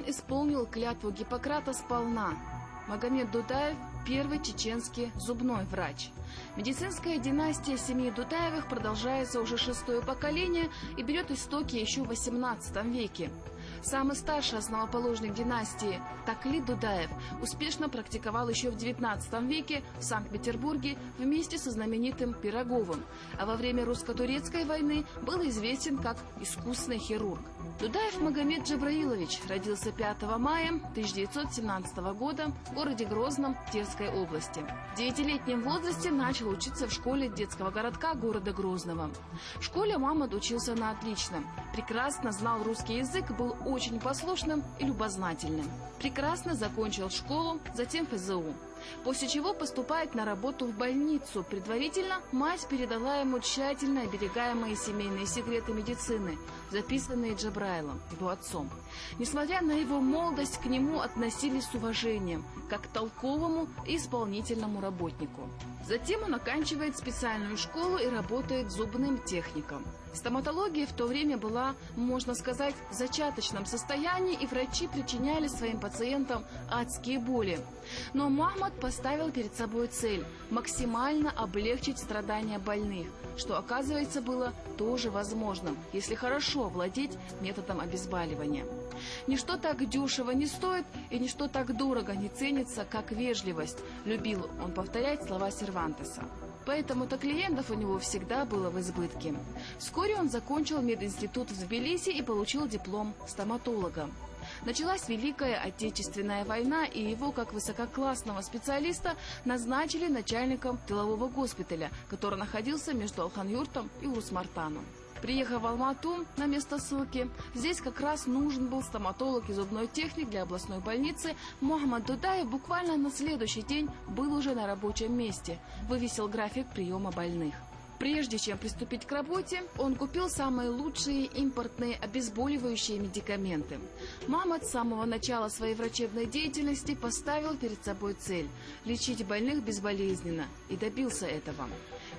исполнил клятву Гиппократа сполна. Магомед Дудаев – первый чеченский зубной врач. Медицинская династия семьи Дудаевых продолжается уже 6-е поколение и берет истоки еще в XVIII веке. Самый старший основоположник династии Таклит Дудаев успешно практиковал еще в XIX веке в Санкт-Петербурге вместе со знаменитым Пироговым, а во время русско-турецкой войны был известен как искусный хирург. Дудаев Магомед Джабраилович родился 5 мая 1917 года в городе Грозном Тверской области. В 9-летнем возрасте начал учиться в школе детского городка города Грозного. В школе Мухаммад учился на отлично, прекрасно знал русский язык, был очень послушным и любознательным. Прекрасно закончил школу, затем ФЗУ. После чего поступает на работу в больницу. Предварительно мать передала ему тщательно оберегаемые семейные секреты медицины, записанные Джабраилом, его отцом. Несмотря на его молодость, к нему относились с уважением, как к толковому и исполнительному работнику. Затем он оканчивает специальную школу и работает зубным техником. Стоматология в то время была, можно сказать, в зачаточном состоянии, и врачи причиняли своим пациентам адские боли. Но Мухаммад поставил перед собой цель – максимально облегчить страдания больных, что, оказывается, было тоже возможным, если хорошо владеть методом обезболивания. Ничто так дешево не стоит и ничто так дорого не ценится, как вежливость, любил он повторять слова Сервантеса. Поэтому-то клиентов у него всегда было в избытке. Вскоре он закончил мединститут в Тбилиси и получил диплом стоматолога. Началась Великая Отечественная война, и его, как высококлассного специалиста, назначили начальником тылового госпиталя, который находился между Алхан-Юртом и Урус-Мартаном. Приехав в Алмату на место ссылки, здесь как раз нужен был стоматолог и зубной техник для областной больницы. Мухаммад Дудаев буквально на следующий день был уже на рабочем месте, вывесил график приема больных. Прежде чем приступить к работе, он купил самые лучшие импортные обезболивающие медикаменты. Мухаммад с самого начала своей врачебной деятельности поставил перед собой цель – лечить больных безболезненно, и добился этого.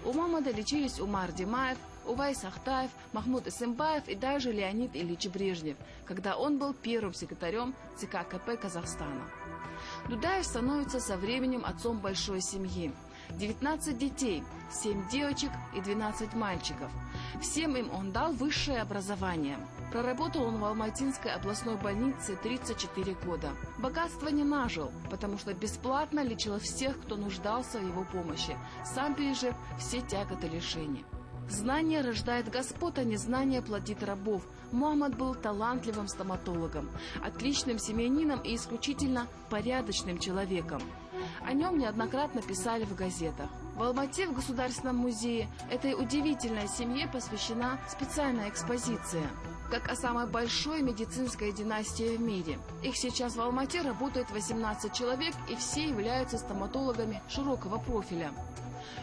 У Мухаммада лечились Умар Димаев, Увайс Ахтаев, Махмуд Исымбаев и даже Леонид Ильич Брежнев, когда он был первым секретарем ЦК КП Казахстана. Дудаев становится со временем отцом большой семьи. 19 детей, 7 девочек и 12 мальчиков. Всем им он дал высшее образование. Проработал он в Алматинской областной больнице 34 года. Богатства не нажил, потому что бесплатно лечил всех, кто нуждался в его помощи, сам пережив все тяготы лишений. Знание рождает господ, а незнание плодит рабов. Мухаммад был талантливым стоматологом, отличным семьянином и исключительно порядочным человеком. О нем неоднократно писали в газетах. В Алмате в Государственном музее этой удивительной семье посвящена специальная экспозиция, как о самой большой медицинской династии в мире. Их сейчас в Алмате работает 18 человек, и все являются стоматологами широкого профиля.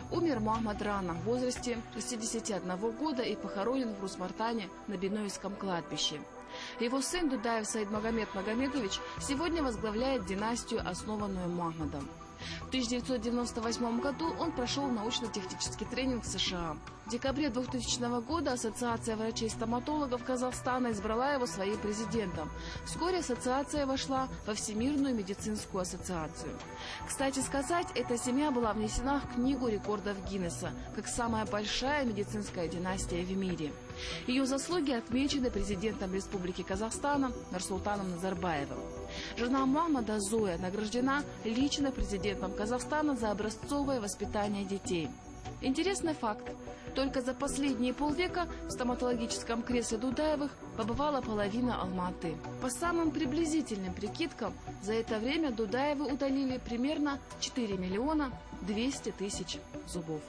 Умер Мухаммад рано, в возрасте 61 года, и похоронен в Урус-Мартане на Бенойском кладбище. Его сын Дудаев Саид Магомед Магомедович сегодня возглавляет династию, основанную Мухаммадом. В 1998 году он прошел научно-технический тренинг в США. В декабре 2000 года Ассоциация врачей-стоматологов Казахстана избрала его своим президентом. Вскоре ассоциация вошла во Всемирную медицинскую ассоциацию. Кстати сказать, эта семья была внесена в Книгу рекордов Гиннесса как самая большая медицинская династия в мире. Ее заслуги отмечены президентом Республики Казахстан Нурсултаном Назарбаевым. Жена Мухаммада Зоя награждена лично президентом Казахстана за образцовое воспитание детей. Интересный факт. Только за последние полвека в стоматологическом кресле Дудаевых побывала половина Алматы. По самым приблизительным прикидкам, за это время Дудаевы удалили примерно 4 200 000 зубов.